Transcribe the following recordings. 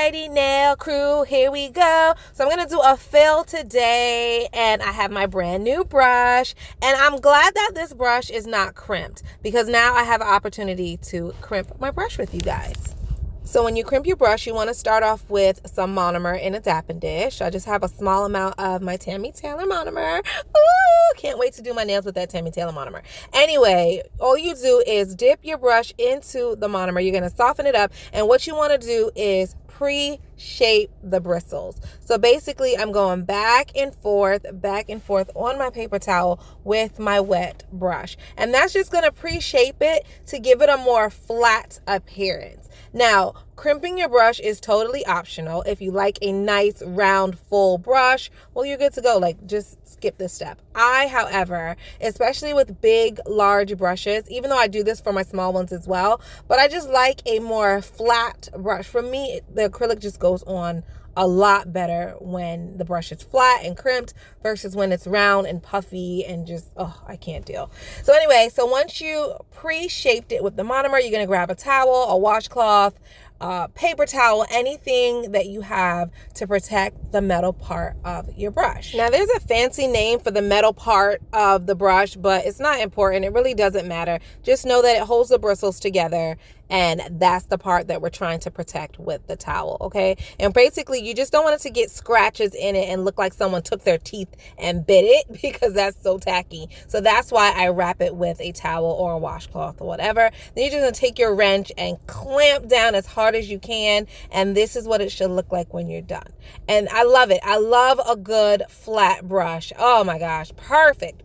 Alrighty, nail crew, here we go. So I'm going to do a fill today, and I have my brand new brush, and I'm glad that this brush is not crimped because now I have an opportunity to crimp my brush with you guys. So when you crimp your brush, you want to start off with some monomer in a dapping dish. I just have a small amount of my Tammy Taylor monomer. Ooh, can't wait to do my nails with that Tammy Taylor monomer. Anyway, all you do is dip your brush into the monomer. You're going to soften it up, and what you want to do is pre-shape the bristles. So basically, I'm going back and forth on my paper towel with my wet brush. And that's just going to pre-shape it to give it a more flat appearance. Now, crimping your brush is totally optional. If you like a nice, round, full brush, well, you're good to go. Like, just skip this step. I, however, especially with big, large brushes, even though I do this for my small ones as well, but I just like a more flat brush. For me, the acrylic just goes on a lot better when the brush is flat and crimped versus when it's round and puffy and just, oh, I can't deal. So anyway, so once you pre-shaped it with the monomer, you're going to grab a towel, a washcloth, paper towel, anything that you have to protect the metal part of your brush. Now, there's a fancy name for the metal part of the brush, but it's not important. It really doesn't matter. Just know that it holds the bristles together, and that's the part that we're trying to protect with the towel, okay? And basically, you just don't want it to get scratches in it and look like someone took their teeth and bit it, because that's so tacky. So that's why I wrap it with a towel or a washcloth or whatever. Then you're just gonna take your wrench and clamp down as hard as you can, and this is what it should look like when you're done. And I love it. I love a good flat brush. Oh my gosh, perfect.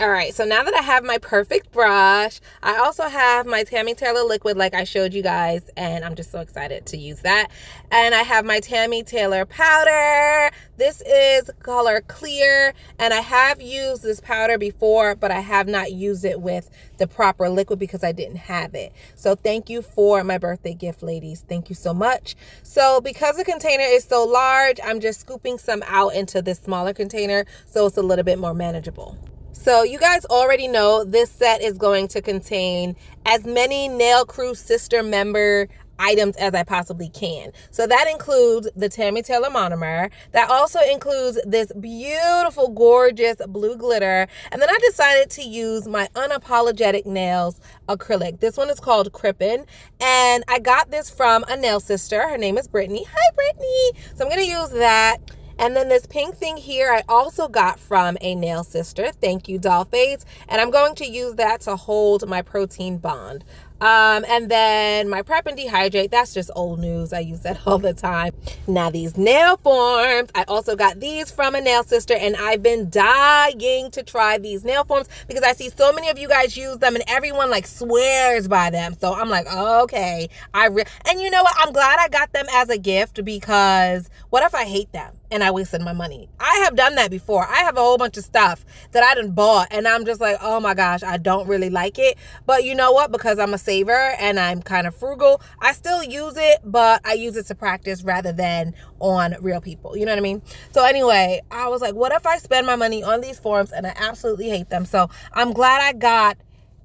All right, so now that I have my perfect brush, I also have my Tammy Taylor liquid like I showed you guys, and I'm just so excited to use that. And I have my Tammy Taylor powder. This is color clear, and I have used this powder before, but I have not used it with the proper liquid because I didn't have it. So thank you for my birthday gift, ladies. Thank you so much. So because the container is so large, I'm just scooping some out into this smaller container so it's a little bit more manageable. So you guys already know this set is going to contain as many Nail Crew sister member items as I possibly can. So that includes the Tammy Taylor monomer. That also includes this beautiful, gorgeous blue glitter. And then I decided to use my Unapologetic Nails acrylic. This one is called Crimping, and I got this from a nail sister. Her name is Brittany. Hi, Brittany. So I'm going to use that. And then this pink thing here, I also got from a nail sister. Thank you, Dollface. And I'm going to use that to hold my protein bond. And then my Prep and Dehydrate, that's just old news. I use that all the time. Now these nail forms, I also got these from a nail sister, and I've been dying to try these nail forms because I see so many of you guys use them and everyone like swears by them. So I'm like, okay. And you know what? I'm glad I got them as a gift, because what if I hate them and I wasted my money? I have done that before. I have a whole bunch of stuff that I done bought, and I'm just like, oh my gosh, I don't really like it. But you know what? Because I'm a saver and I'm kind of frugal, I still use it, but I use it to practice rather than on real people. You know what I mean? So anyway, I was like, what if I spend my money on these forms and I absolutely hate them? So I'm glad I got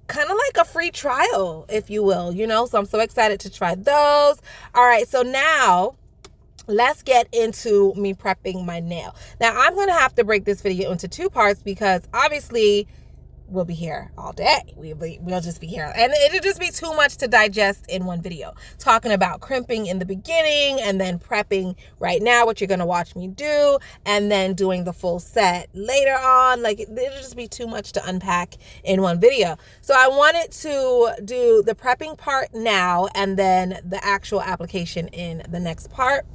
kind of like a free trial, if you will, you know? So I'm so excited to try those. All right, so now let's get into me prepping my nail. Now, I'm going to have to break this video into two parts because obviously we'll be here all day. We'll just be here. And it'll just be too much to digest in one video. Talking about crimping in the beginning and then prepping right now, what you're going to watch me do, and then doing the full set later on. Like, it'll just be too much to unpack in one video. So I wanted to do the prepping part now and then the actual application in the next part.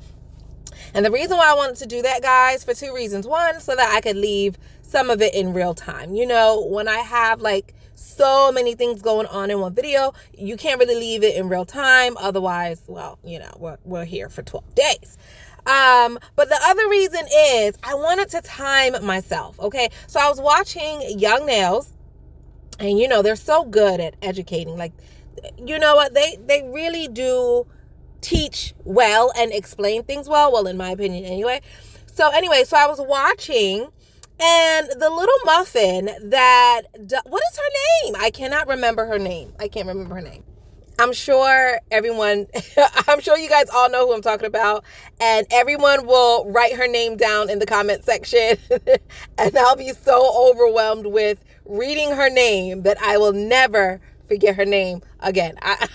And the reason why I wanted to do that, guys, for two reasons. One, so that I could leave some of it in real time. You know, when I have like so many things going on in one video, you can't really leave it in real time. Otherwise, well, you know, we're here for 12 days. But the other reason is I wanted to time myself. Okay. So I was watching Young Nails, and you know, they're so good at educating. Like, you know what? They really do teach well and explain things well, in my opinion anyway. So anyway, so I was watching, and the little muffin that, what is her name? I cannot remember her name. I'm sure everyone, I'm sure you guys all know who I'm talking about, and everyone will write her name down in the comment section, and I'll be so overwhelmed with reading her name that I will never forget her name again. I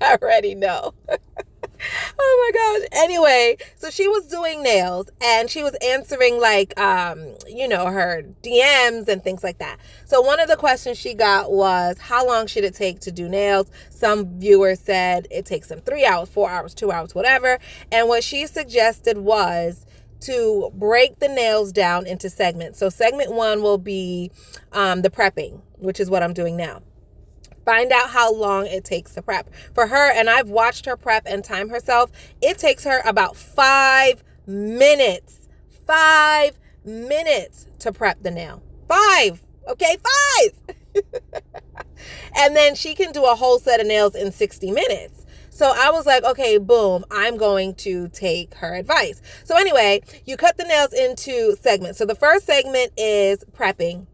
already know. Oh my gosh. Anyway, so she was doing nails and she was answering like, her DMs and things like that. So one of the questions she got was, how long should it take to do nails? Some viewers said it takes them 3 hours, 4 hours, 2 hours, whatever. And what she suggested was to break the nails down into segments. So segment 1 will be the prepping, which is what I'm doing now. Find out how long it takes to prep. For her, and I've watched her prep and time herself, it takes her about 5 minutes. 5 minutes to prep the nail. 5. Okay, 5. And then she can do a whole set of nails in 60 minutes. So I was like, okay, boom, I'm going to take her advice. So anyway, you cut the nails into segments. So the first segment is prepping.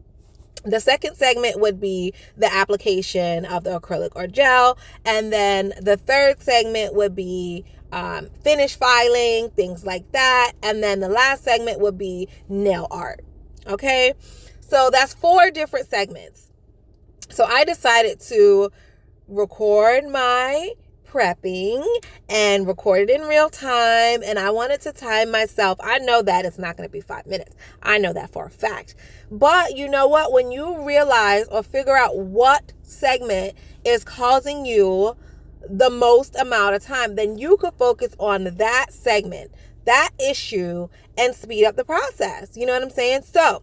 The second segment would be the application of the acrylic or gel. And then the third segment would be finish filing, things like that. And then the last segment would be nail art. Okay, so that's 4 different segments. So I decided to record my prepping and record it in real time, and I wanted to time myself. I know that it's not going to be 5 minutes. I know that for a fact. But you know what? When you realize or figure out what segment is causing you the most amount of time, then you could focus on that segment, that issue, and speed up the process. You know what I'm saying? So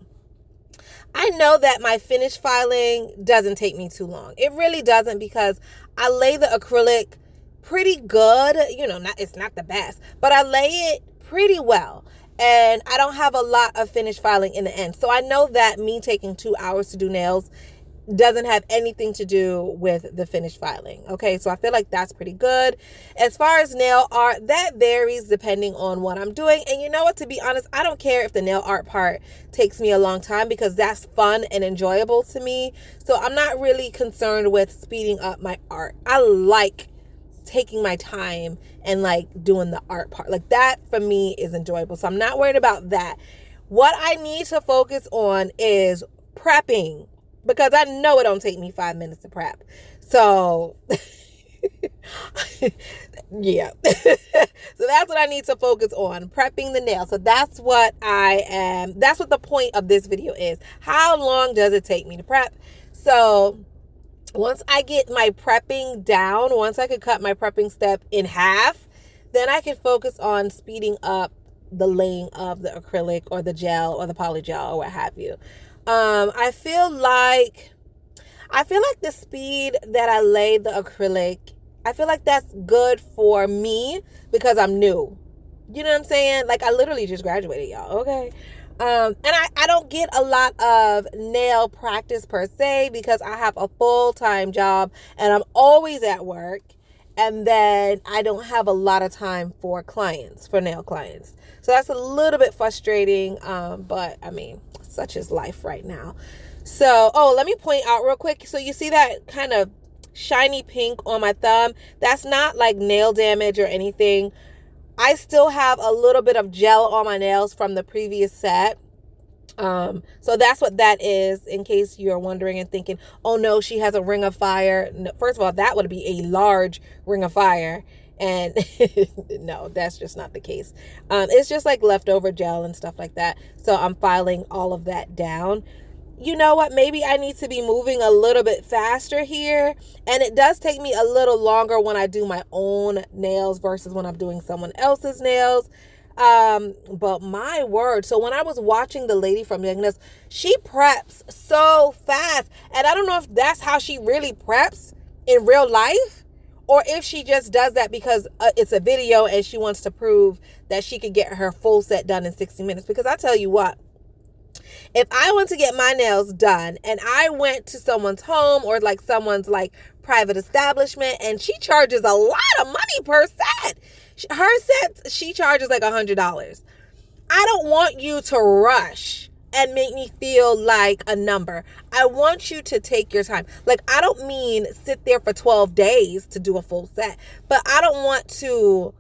I know that my finish filing doesn't take me too long. It really doesn't, because I lay the acrylic pretty good. It's not the best, but I lay it pretty well. And I don't have a lot of finish filing in the end. So I know that me taking 2 hours to do nails doesn't have anything to do with the finish filing. Okay, so I feel like that's pretty good. As far as nail art, that varies depending on what I'm doing. And you know what, to be honest, I don't care if the nail art part takes me a long time, because that's fun and enjoyable to me. So I'm not really concerned with speeding up my art. I like taking my time and like doing the art part. Like that for me is enjoyable. So I'm not worried about that. What I need to focus on is prepping, because I know it don't take me 5 minutes to prep. So yeah. So that's what I need to focus on, prepping the nail. So that's what the point of this video is. How long does it take me to prep? So once I get my prepping down, once I could cut my prepping step in half, then I can focus on speeding up the laying of the acrylic or the gel or the polygel or what have you. I feel like the speed that I lay the acrylic, I feel like that's good for me because I'm new. You know what I'm saying? Like, I literally just graduated, y'all. Okay. And I don't get a lot of nail practice per se, because I have a full-time job and I'm always at work. And then I don't have a lot of time for nail clients. So that's a little bit frustrating. But I mean, such is life right now. So, let me point out real quick. So you see that kind of shiny pink on my thumb? That's not like nail damage or anything. I still have a little bit of gel on my nails from the previous set. So that's what that is, in case you're wondering and thinking, oh no, she has a ring of fire. No, first of all, that would be a large ring of fire. And no, that's just not the case. It's just like leftover gel and stuff like that. So I'm filing all of that down. You know what? Maybe I need to be moving a little bit faster here. And it does take me a little longer when I do my own nails versus when I'm doing someone else's nails. But my word. So when I was watching the lady from Young, she preps so fast. And I don't know if that's how she really preps in real life, or if she just does that because it's a video and she wants to prove that she could get her full set done in 60 minutes. Because I tell you what, if I want to get my nails done and I went to someone's home or like someone's like private establishment and she charges a lot of money per set, her sets, she charges like $100. I don't want you to rush and make me feel like a number. I want you to take your time. Like, I don't mean sit there for 12 days to do a full set, but I don't want to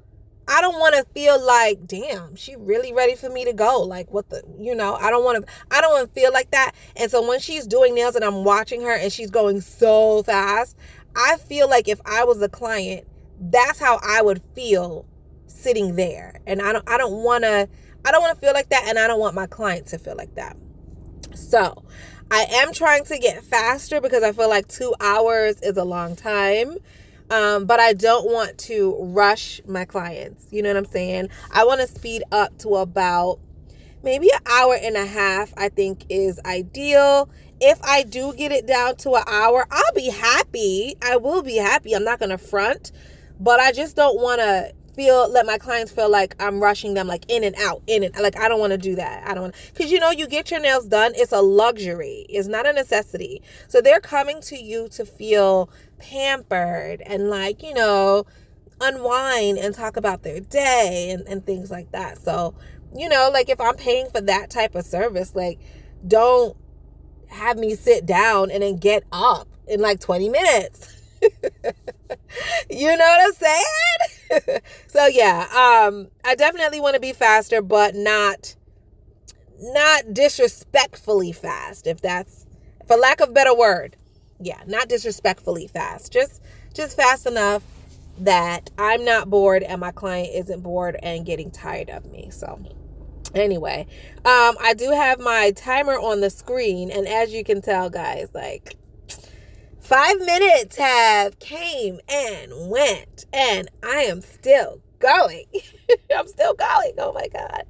feel like, damn, she really ready for me to go. Like, what the, I don't want to feel like that. And so when she's doing nails and I'm watching her and she's going so fast, I feel like if I was a client, that's how I would feel sitting there. And I don't want to feel like that, and I don't want my client to feel like that. So I am trying to get faster because I feel like 2 hours is a long time. But I don't want to rush my clients. You know what I'm saying? I want to speed up to about maybe an hour and a half, I think is ideal. If I do get it down to an hour, I'll be happy. I will be happy. I'm not going to front, but I just don't want to let my clients feel like I'm rushing them, like in and out, like, I don't want to do that. I don't want, because you get your nails done. It's a luxury. It's not a necessity. So they're coming to you to feel pampered and like, unwind and talk about their day and things like that. So, like if I'm paying for that type of service, like, don't have me sit down and then get up in like 20 minutes. You know what I'm saying? So yeah, I definitely want to be faster, but not disrespectfully fast, if that's, for lack of a better word. Yeah, not disrespectfully fast. Just fast enough that I'm not bored and my client isn't bored and getting tired of me. So anyway, I do have my timer on the screen, and as you can tell, guys, like, 5 minutes have came and went, and I am still going. I'm still going. Oh my God.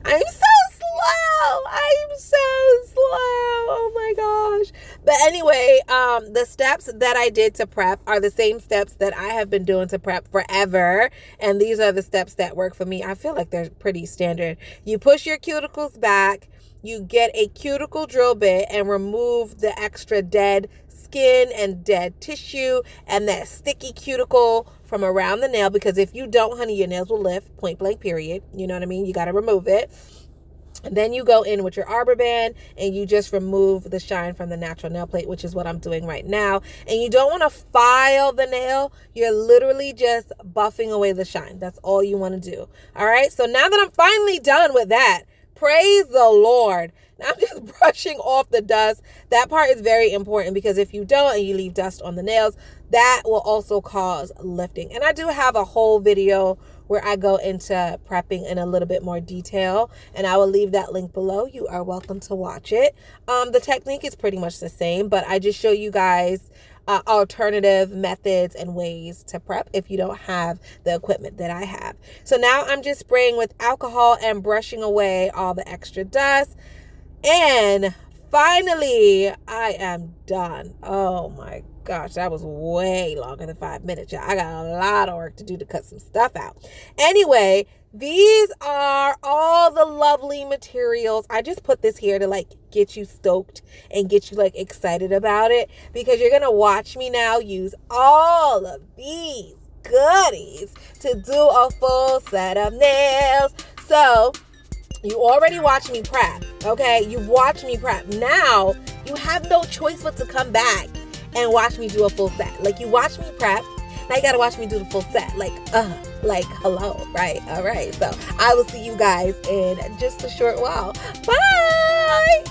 I'm so slow. Oh my gosh. But anyway, the steps that I did to prep are the same steps that I have been doing to prep forever. And these are the steps that work for me. I feel like they're pretty standard. You push your cuticles back. You get a cuticle drill bit and remove the extra dead skin and dead tissue and that sticky cuticle from around the nail, because if you don't, honey, your nails will lift, point blank, period. You know what I mean? You got to remove it. And then you go in with your arbor band and you just remove the shine from the natural nail plate, which is what I'm doing right now. And you don't want to file the nail. You're literally just buffing away the shine. That's all you want to do. All right. So now that I'm finally done with that, praise the Lord. Now I'm just brushing off the dust. That part is very important, because if you don't and you leave dust on the nails, that will also cause lifting. And I do have a whole video where I go into prepping in a little bit more detail, and I will leave that link below. You are welcome to watch it. The technique is pretty much the same, but I just show you guys alternative methods and ways to prep if you don't have the equipment that I have. So now I'm just spraying with alcohol and brushing away all the extra dust. And finally, I am done. Oh my gosh, that was way longer than 5 minutes, y'all. I got a lot of work to do to cut some stuff out. Anyway, these are all the lovely materials. I just put this here to like get you stoked and get you like excited about it, because you're going to watch me now use all of these goodies to do a full set of nails. So you already watched me prep, okay? You watched me prep. Now you have no choice but to come back and watch me do a full set. Like, you watch me prep, now you gotta watch me do the full set. Like hello, right? All right. So I will see you guys in just a short while. Bye.